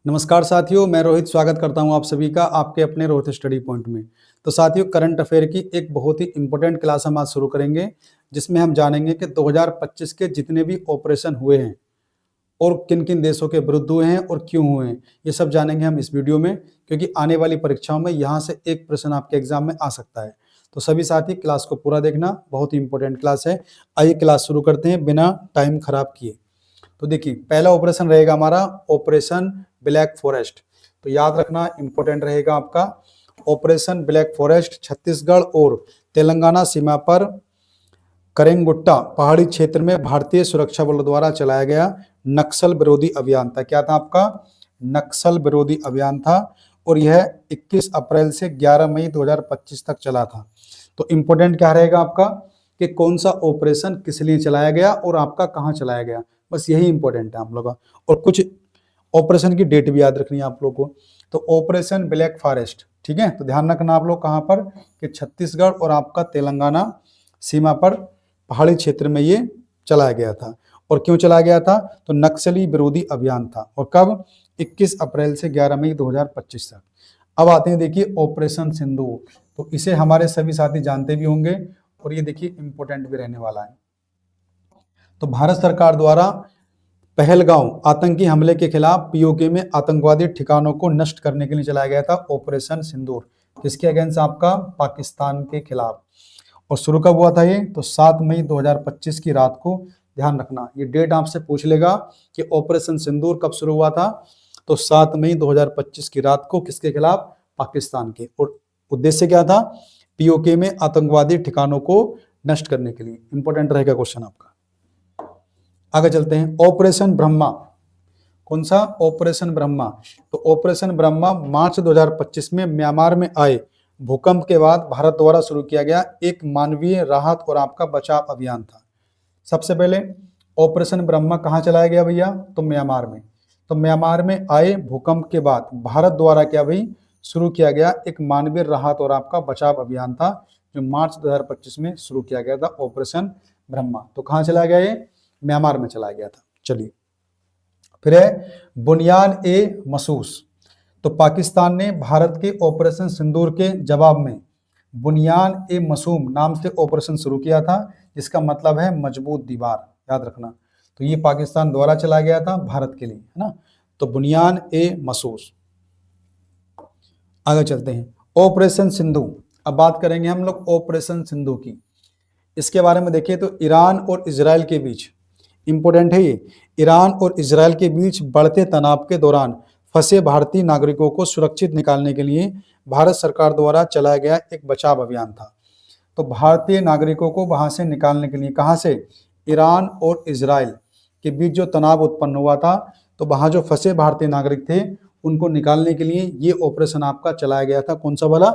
नमस्कार साथियों, मैं रोहित स्वागत करता हूं आप सभी का आपके अपने रोहित स्टडी पॉइंट में। तो साथियों, करंट अफेयर की एक बहुत ही इंपॉर्टेंट क्लास हम आज शुरू करेंगे, जिसमें हम जानेंगे कि 2025 के जितने भी ऑपरेशन हुए हैं और किन किन देशों के विरुद्ध हुए हैं और क्यों हुए हैं, ये सब जानेंगे हम इस वीडियो में। क्योंकि आने वाली परीक्षाओं में यहाँ से एक प्रश्न आपके एग्जाम में आ सकता है। तो सभी साथी क्लास को पूरा देखना, बहुत ही इंपॉर्टेंट क्लास है। आइए क्लास शुरू करते हैं बिना टाइम खराब किए। तो देखिए, पहला ऑपरेशन रहेगा हमारा ऑपरेशन ब्लैक फॉरेस्ट। तो याद रखना, इंपॉर्टेंट रहेगा आपका ऑपरेशन ब्लैक फॉरेस्ट। छत्तीसगढ़ और तेलंगाना सीमा पर करेंगुट्टा पहाड़ी क्षेत्र में भारतीय सुरक्षा बलों द्वारा चलाया गया नक्सल विरोधी अभियान था। क्या था आपका? नक्सल विरोधी अभियान था। और यह 21 अप्रैल से 11 मई 2025 तक चला था। तो इंपॉर्टेंट क्या रहेगा आपका कि कौन सा ऑपरेशन किस लिए चलाया गया और आपका कहाँ चलाया गया, बस यही इंपॉर्टेंट है आप लोगों का। और कुछ ऑपरेशन की डेट भी याद रखनी है आप लोगों को। तो ऑपरेशन ब्लैक फॉरेस्ट, ठीक है, तो ध्यान रखना आप लोग कहाँ पर कि छत्तीसगढ़ और आपका तेलंगाना सीमा पर पहाड़ी क्षेत्र में ये चलाया गया था। और क्यों चलाया गया था? तो नक्सली विरोधी अभियान था। और कब? 21 अप्रैल से 11 मई 2025 तक। अब आते हैं देखिए ऑपरेशन सिंदूर। तो इसे हमारे सभी साथी जानते भी होंगे और ये देखिए इंपॉर्टेंट भी रहने वाला है। तो भारत सरकार द्वारा पहलगांव आतंकी हमले के खिलाफ पीओके में आतंकवादी ठिकानों को नष्ट करने के लिए चलाया गया था ऑपरेशन सिंदूर। किसके अगेंस्ट? आपका पाकिस्तान के खिलाफ। और शुरू कब हुआ था ये? तो 7 मई 2025 की रात को। ध्यान रखना, ये डेट आपसे पूछ लेगा कि ऑपरेशन सिंदूर कब शुरू हुआ था। तो 7 मई 2025 की रात को। किसके खिलाफ? पाकिस्तान के। और उद्देश्य क्या था? पीओके में आतंकवादी ठिकानों को नष्ट करने के लिए। इंपॉर्टेंट रहेगा क्वेश्चन आपका। आगे चलते हैं, ऑपरेशन ब्रह्मा। कौन सा? ऑपरेशन ब्रह्मा। तो ऑपरेशन ब्रह्मा मार्च 2025 में म्यांमार में आए भूकंप के बाद भारत द्वारा शुरू किया गया एक मानवीय राहत और आपका बचाव अभियान था। सबसे पहले ऑपरेशन ब्रह्मा कहाँ चलाया गया भैया? तो म्यांमार में। तो म्यांमार में आए भूकंप के बाद भारत द्वारा क्या भाई शुरू किया गया एक मानवीय राहत और आपका बचाव अभियान था, जो मार्च 2025 में शुरू किया गया था ऑपरेशन ब्रह्मा। तो कहाँ चलाया गया ये? म्यांमार में चलाया गया था। चलिए, फिर है बुनियान ए मसूस। तो पाकिस्तान ने भारत के ऑपरेशन सिंदूर के जवाब में बुनियान ए मसूम नाम से ऑपरेशन शुरू किया था, जिसका मतलब है मजबूत दीवार। याद रखना, तो ये पाकिस्तान द्वारा चला गया था भारत के लिए, है ना। तो बुनियान ए मसूस। आगे चलते हैं, ऑपरेशन सिंधु। अब बात करेंगे हम लोग ऑपरेशन सिंधु की। इसके बारे में देखिए तो ईरान और इजराइल के बीच, इंपोर्टेंट है ये, ईरान और इजराइल के बीच बढ़ते तनाव के दौरान फंसे भारतीय नागरिकों को सुरक्षित निकालने के लिए भारत सरकार द्वारा चलाया गया एक बचाव अभियान था। तो भारतीय नागरिकों को वहां से निकालने के लिए, कहां से? ईरान और इजराइल के बीच जो तनाव उत्पन्न हुआ था, तो वहां जो फंसे भारतीय नागरिक थे उनको निकालने के लिए ये ऑपरेशन आपका चलाया गया था। कौन सा वाला?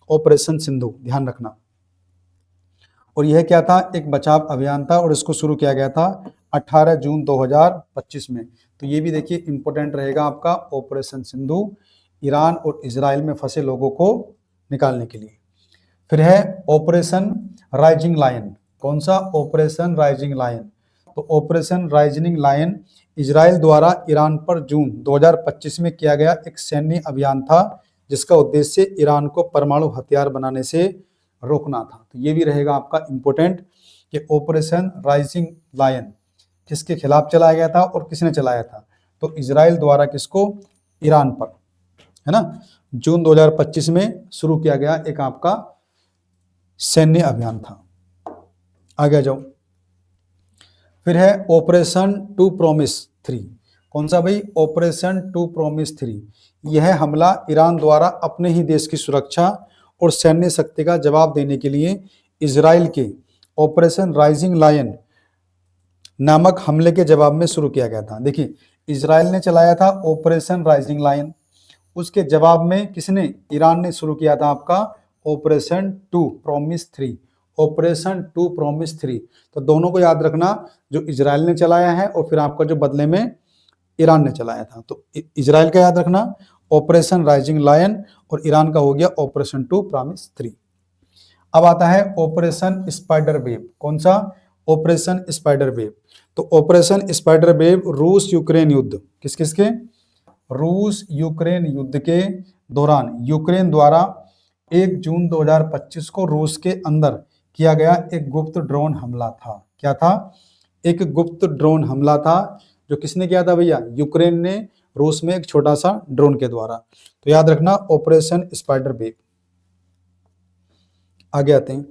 ऑपरेशन सिंधु। ध्यान रखना। और यह क्या था? एक बचाव अभियान था और इसको शुरू किया गया था 18 जून 2025 में। तो ये भी देखिए इंपॉर्टेंट रहेगा आपका ऑपरेशन सिंधु, ईरान और इजराइल में फंसे लोगों को निकालने के लिए। फिर है ऑपरेशन राइजिंग लायन। कौन सा? Operation rising lion. तो ऑपरेशन राइजिंग लायन इजराइल द्वारा ईरान पर जून 2025 में किया गया एक सैन्य अभियान था, जिसका उद्देश्य ईरान को परमाणु हथियार बनाने से रोकना था। तो ये भी रहेगा आपका इंपॉर्टेंट कि ऑपरेशन राइजिंग लायन किसके खिलाफ चलाया गया था और किसने चलाया था? तो इजराइल द्वारा। किसको? ईरान पर, है ना। जून 2025 में शुरू किया गया एक आपका सैन्य अभियान था। आगे जाओ, फिर है ऑपरेशन टू प्रॉमिस 3। कौन सा भाई? Operation true promise 3। यह हमला ईरान द्वारा अपने ही देश की सुरक्षा और सैन्य शक्ति का जवाब देने के लिए इजराइल के ऑपरेशन राइजिंग लायन नामक हमले के जवाब में शुरू किया गया था। देखिए, इजराइल ने चलाया था ऑपरेशन राइजिंग लायन, उसके जवाब में किसने? ईरान ने शुरू किया था आपका operation true promise 3। Operation true promise 3। तो दोनों को याद रखना, जो इजराइल ने चलाया है और फिर आपका जो बदले में ईरान ने चलाया था। तो इजराइल का याद रखना ऑपरेशन राइजिंग लायन, और ईरान का हो गया ऑपरेशन टू प्रॉमिस 3। अब आता है ऑपरेशन स्पाइडर वेव। कौन सा? Operation spider wave. तो ऑपरेशन स्पाइडर वेव रूस यूक्रेन युद्ध, किस किस के? रूस यूक्रेन युद्ध के दौरान यूक्रेन द्वारा 1 जून 2025 को रूस के अंदर किया गया एक गुप्त ड्रोन हमला था। क्या था? एक गुप्त ड्रोन हमला था। जो किसने किया था भैया? यूक्रेन ने रूस में एक छोटा सा ड्रोन के द्वारा। तो याद रखना ऑपरेशन स्पाइडर वेब। आगे आते हैं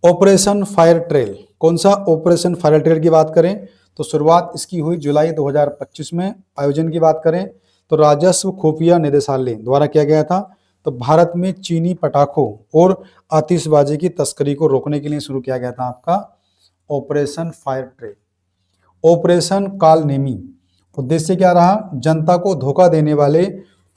ऑपरेशन फायर ट्रेल। कौन सा ऑपरेशन फायर ट्रेल की बात करें तो शुरुआत इसकी हुई जुलाई 2025 में। आयोजन की बात करें तो राजस्व खुफिया निदेशालय द्वारा किया गया था। तो भारत में चीनी पटाखों और आतिशबाजी की तस्करी को रोकने के लिए शुरू किया गया था आपका operation fire trail. Operation Kalanemi, उद्देश्य क्या रहा? जनता को धोखा देने वाले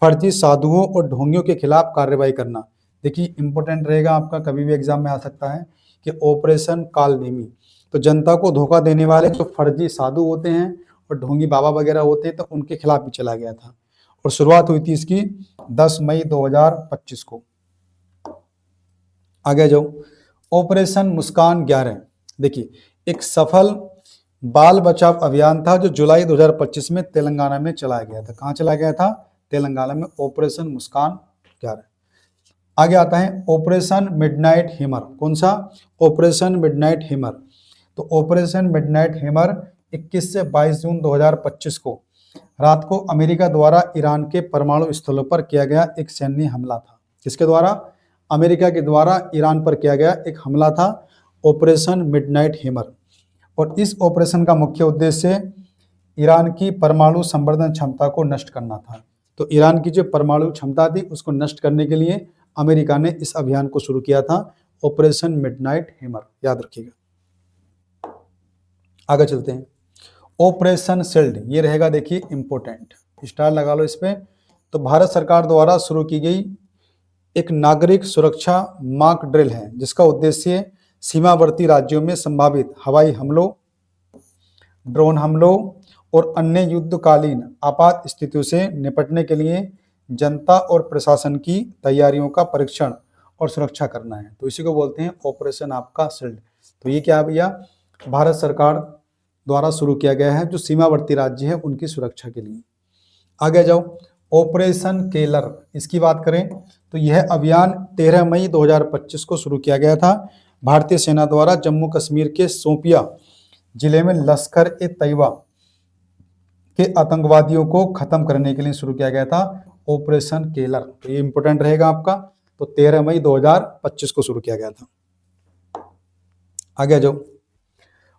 फर्जी साधुओं और ढोंगियों के खिलाफ कार्रवाई करना। देखिए इंपॉर्टेंट रहेगा आपका, कभी भी एग्जाम में आ सकता है कि ऑपरेशन कालनेमी, तो जनता को धोखा देने वाले जो फर्जी साधु होते हैं और ढोंगी बाबा वगैरह होते हैं तो उनके खिलाफ भी चला गया था। और शुरुआत हुई थी इसकी 10 मई 2025 को। आगे जाओ ऑपरेशन मुस्कान 11। देखिए एक सफल बाल बचाव अभियान था जो जुलाई 2025 में तेलंगाना में चलाया गया था। कहाँ चला गया था? तेलंगाना में, ऑपरेशन मुस्कान 11। आगे आता है ऑपरेशन मिडनाइट हैमर। कौन सा? Operation midnight hammer. तो ऑपरेशन मिडनाइट हैमर 21 से 22 जून 2025 को रात को अमेरिका द्वारा ईरान के परमाणु स्थलों पर किया गया एक सैन्य हमला था। किसके द्वारा? अमेरिका के द्वारा ईरान पर किया गया एक हमला था, ऑपरेशन मिडनाइट हैमर। और इस ऑपरेशन का मुख्य उद्देश्य ईरान की परमाणु संवर्धन क्षमता को नष्ट करना था। तो ईरान की जो परमाणु क्षमता थी उसको नष्ट करने के लिए अमेरिका ने इस अभियान को शुरू किया था, ऑपरेशन मिडनाइट हैमर। याद रखिएगा। आगे चलते हैं ऑपरेशन शील्ड। ये रहेगा देखिए इंपॉर्टेंट, स्टार लगा लो इस पे। तो भारत सरकार द्वारा शुरू की गई एक नागरिक सुरक्षा मॉक ड्रिल है जिसका उद्देश्य सीमावर्ती राज्यों में संभावित हवाई हमलों, ड्रोन हमलों और अन्य युद्धकालीन आपात स्थितियों से निपटने के लिए जनता और प्रशासन की तैयारियों का परीक्षण और सुरक्षा करना है। तो इसी को बोलते हैं ऑपरेशन आपका शील्ड। तो ये क्या है भैया? भारत सरकार द्वारा शुरू किया गया है जो सीमावर्ती राज्य है उनकी सुरक्षा के लिए। आगे जाओ ऑपरेशन केलर। इसकी बात करें तो यह अभियान 13 मई 2025 को शुरू किया गया था। भारतीय सेना द्वारा जम्मू कश्मीर के शोपिया जिले में लश्कर ए तैयबा के आतंकवादियों को खत्म करने के लिए शुरू किया गया था ऑपरेशन केलर। तो ये इंपॉर्टेंट रहेगा आपका। तो 13 मई 2025 को शुरू किया गया था। आगे जाओ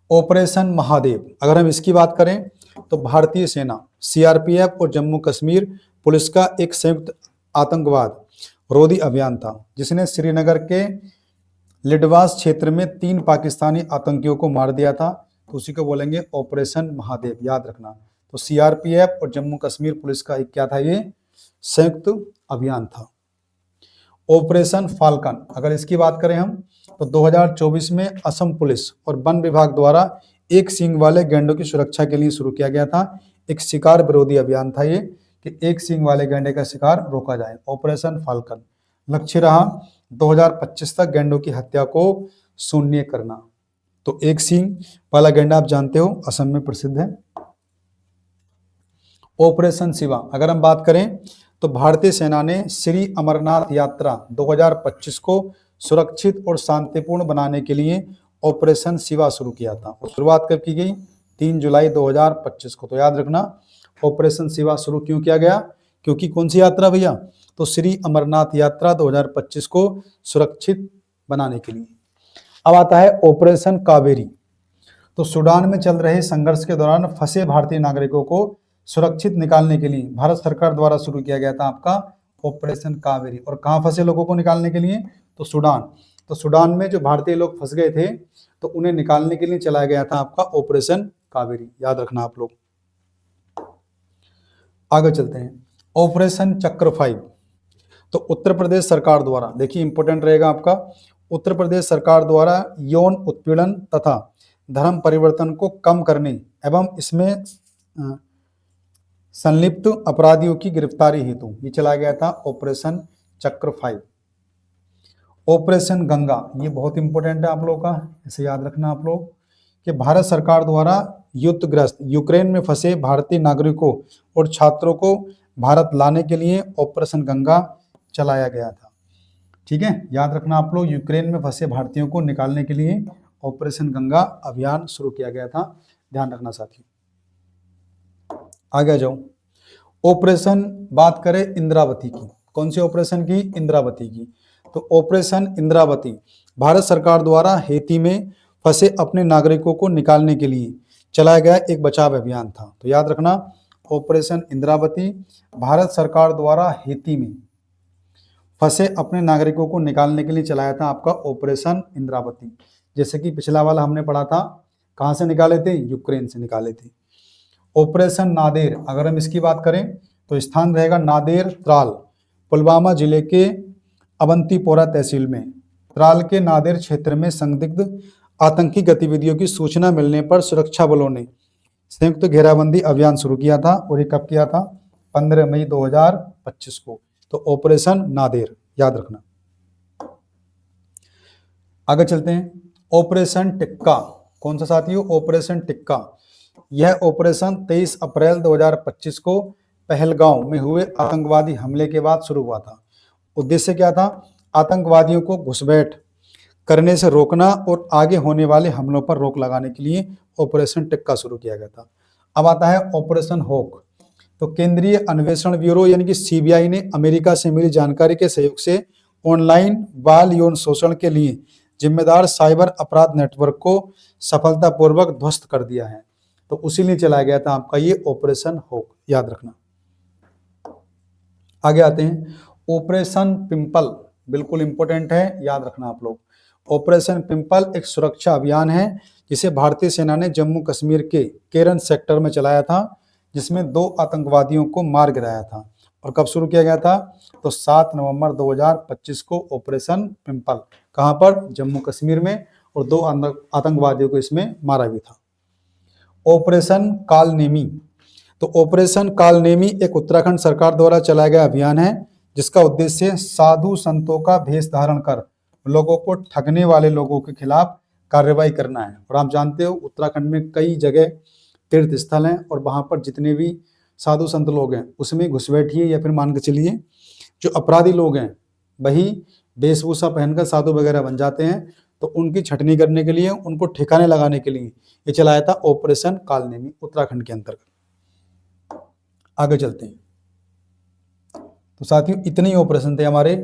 ऑपरेशन महादेव। अगर हम इसकी बात करें तो भारतीय सेना, सीआरपीएफ और जम्मू कश्मीर पुलिस का एक संयुक्त आतंकवाद रोधी अभियान था जिसने श्रीनगर के लिडवास क्षेत्र में 3 पाकिस्तानी आतंकियों को मार दिया था। तो उसी को बोलेंगे ऑपरेशन महादेव। याद रखना। तो सीआरपीएफ और जम्मू कश्मीर पुलिस का एक क्या था? ये संयुक्त अभियान था। Operation falcon. अगर इसकी बात करें हम तो 2024 में असम पुलिस और वन विभाग द्वारा एक सींग वाले गैंडों की सुरक्षा के लिए शुरू किया गया था एक शिकार विरोधी अभियान था ये, कि एक सींग वाले गैंडे का शिकार रोका जाए। ऑपरेशन फाल्कन लक्ष्य रहा 2025 तक गैंडों की हत्या को शून्य करना। तो एक सींग वाला गैंडा आप जानते हो असम में प्रसिद्ध है। ऑपरेशन शिवा। अगर हम बात करें तो भारतीय सेना ने श्री अमरनाथ यात्रा 2025 को सुरक्षित और शांतिपूर्ण बनाने के लिए ऑपरेशन शिवा शुरू किया था। और शुरुआत कब की गई? 3 जुलाई 2025 को। तो याद रखना ऑपरेशन शिवा शुरू क्यों किया गया? क्योंकि कौन सी यात्रा भैया? तो श्री अमरनाथ यात्रा 2025 को सुरक्षित बनाने के लिए। अब आता है ऑपरेशन कावेरी। तो सूडान में चल रहे संघर्ष के दौरान फंसे भारतीय नागरिकों को सुरक्षित निकालने के लिए भारत सरकार द्वारा शुरू किया गया था आपका ऑपरेशन कावेरी। और कहाँ फंसे लोगों को निकालने के लिए? तो सूडान। तो सूडान में जो भारतीय लोग फंस गए थे तो उन्हें निकालने के लिए चलाया गया था आपका ऑपरेशन कावेरी। याद रखना आप लोग। आगे चलते हैं ऑपरेशन चक्र 5। तो उत्तर प्रदेश सरकार द्वारा, देखिए इंपॉर्टेंट रहेगा आपका, उत्तर प्रदेश सरकार द्वारा यौन उत्पीड़न तथा धर्म परिवर्तन को कम करने एवं इसमें संलिप्त अपराधियों की गिरफ्तारी हेतु ये चलाया गया था ऑपरेशन चक्र 5। ऑपरेशन गंगा, ये बहुत इंपॉर्टेंट है आप लोगों का, इसे याद रखना आप लोग, कि भारत सरकार द्वारा युद्धग्रस्त यूक्रेन में फंसे भारतीय नागरिकों और छात्रों को भारत लाने के लिए ऑपरेशन गंगा चलाया गया था। ठीक है, याद रखना आप लोग, यूक्रेन में फंसे भारतीयों को निकालने के लिए ऑपरेशन गंगा अभियान शुरू किया गया था, ध्यान रखना साथियों। आगे आ जाओ। ऑपरेशन बात करें इंद्रावती की, कौन सी ऑपरेशन की? इंद्रावती की। तो ऑपरेशन इंद्रावती भारत सरकार द्वारा हैती में फंसे अपने नागरिकों को निकालने के लिए चलाया गया एक बचाव अभियान था। तो याद रखना, ऑपरेशन इंद्रावती भारत सरकार द्वारा हैती में फंसे अपने नागरिकों को निकालने के लिए चलाया था आपका ऑपरेशन इंद्रावती। जैसे कि पिछला वाला हमने पढ़ा था, कहां से निकाले थे? यूक्रेन से निकाले थे। ऑपरेशन नादेर, अगर हम इसकी बात करें तो स्थान रहेगा नादेर त्राल, पुलवामा जिले के अवंतीपोरा तहसील में। त्राल के नादेर क्षेत्र में संदिग्ध आतंकी गतिविधियों की सूचना मिलने पर सुरक्षा बलों ने संयुक्त घेराबंदी अभियान शुरू किया था, और ये कब किया था? 15 मई 2025 को। तो ऑपरेशन नादेर याद रखना। आगे चलते हैं। ऑपरेशन टिक्का, कौन सा साथियों? ऑपरेशन टिक्का। यह ऑपरेशन 23 अप्रैल 2025 को पहलगांव में हुए आतंकवादी हमले के बाद शुरू हुआ था। उद्देश्य क्या था? आतंकवादियों को घुसपैठ करने से रोकना और आगे होने वाले हमलों पर रोक लगाने के लिए ऑपरेशन टिक्का शुरू किया गया था। अब आता है ऑपरेशन हॉक। तो केंद्रीय अन्वेषण ब्यूरो यानी कि सीबीआई ने अमेरिका से मिली जानकारी के सहयोग से ऑनलाइन बाल यौन शोषण के लिए जिम्मेदार साइबर अपराध नेटवर्क को सफलतापूर्वक ध्वस्त कर दिया है। तो उसी लिए चलाया गया था आपका ये ऑपरेशन हॉक, याद रखना। आगे आते हैं ऑपरेशन पिंपल, बिल्कुल इंपॉर्टेंट है, याद रखना आप लोग। ऑपरेशन पिंपल एक सुरक्षा अभियान है जिसे भारतीय सेना ने जम्मू कश्मीर के केरन सेक्टर में चलाया था, जिसमें 2 आतंकवादियों को मार गिराया था। और कब शुरू किया गया था? तो 7 नवंबर 2025 को ऑपरेशन पिंपल, कहां पर? जम्मू कश्मीर में, और 2 आतंकवादियों को इसमें मारा भी था। ऑपरेशन कालनेमी। तो ऑपरेशन कालनेमी एक उत्तराखंड सरकार द्वारा चलाया गया अभियान है जिसका उद्देश्य साधु संतों का भेष धारण कर लोगों को ठगने वाले लोगों के खिलाफ कार्रवाई करना है। और आप जानते हो उत्तराखंड में कई जगह तीर्थ स्थल हैं, और वहां पर जितने भी साधु संत लोग हैं उसमें घुसपैठिए या फिर मान के चलिए जो अपराधी लोग हैं वही वेशभूषा पहनकर साधु वगैरह बन जाते हैं। तो उनकी छटनी करने के लिए, उनको ठिकाने लगाने के लिए ये चलाया था ऑपरेशन कालनेमी उत्तराखंड के अंतर्गत। आगे चलते हैं। तो साथियों इतने ही ऑपरेशन थे हमारे।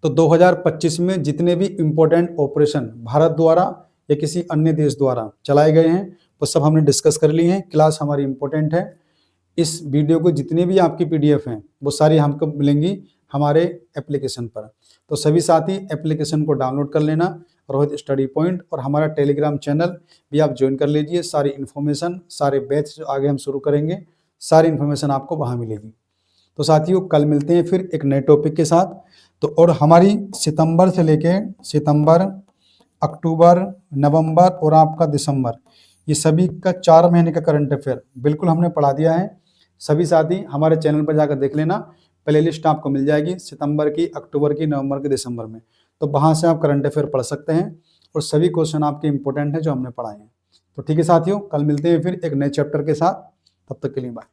तो 2025 में जितने भी इंपॉर्टेंट ऑपरेशन भारत द्वारा या किसी अन्य देश द्वारा चलाए गए हैं वो सब हमने डिस्कस कर लिए हैं। क्लास हमारी इंपॉर्टेंट है। इस वीडियो को जितनी भी आपकी पीडीएफ हैं वो सारी हमको मिलेंगी हमारे एप्लीकेशन पर। तो सभी साथी एप्लीकेशन को डाउनलोड कर लेना, रोहित स्टडी पॉइंट, और हमारा टेलीग्राम चैनल भी आप ज्वाइन कर लीजिए। सारी इन्फॉर्मेशन, सारे बैच जो आगे हम शुरू करेंगे, सारी इन्फॉर्मेशन आपको वहाँ मिलेगी। तो साथियों कल मिलते हैं फिर एक नए टॉपिक के साथ। तो और हमारी सितंबर से लेके अक्टूबर, नवंबर और आपका दिसंबर, ये सभी का 4 महीने का करंट अफेयर बिल्कुल हमने पढ़ा दिया है। सभी साथी हमारे चैनल पर जाकर देख लेना, प्लेलिस्ट आपको मिल जाएगी सितंबर की, अक्टूबर की, नवंबर की, दिसंबर में। तो वहाँ से आप करंट अफेयर पढ़ सकते हैं और सभी क्वेश्चन आपके इंपॉर्टेंट हैं जो हमने पढ़ाए हैं। तो ठीक है साथियों, कल मिलते हैं फिर एक नए चैप्टर के साथ। तब तक के लिए बाय।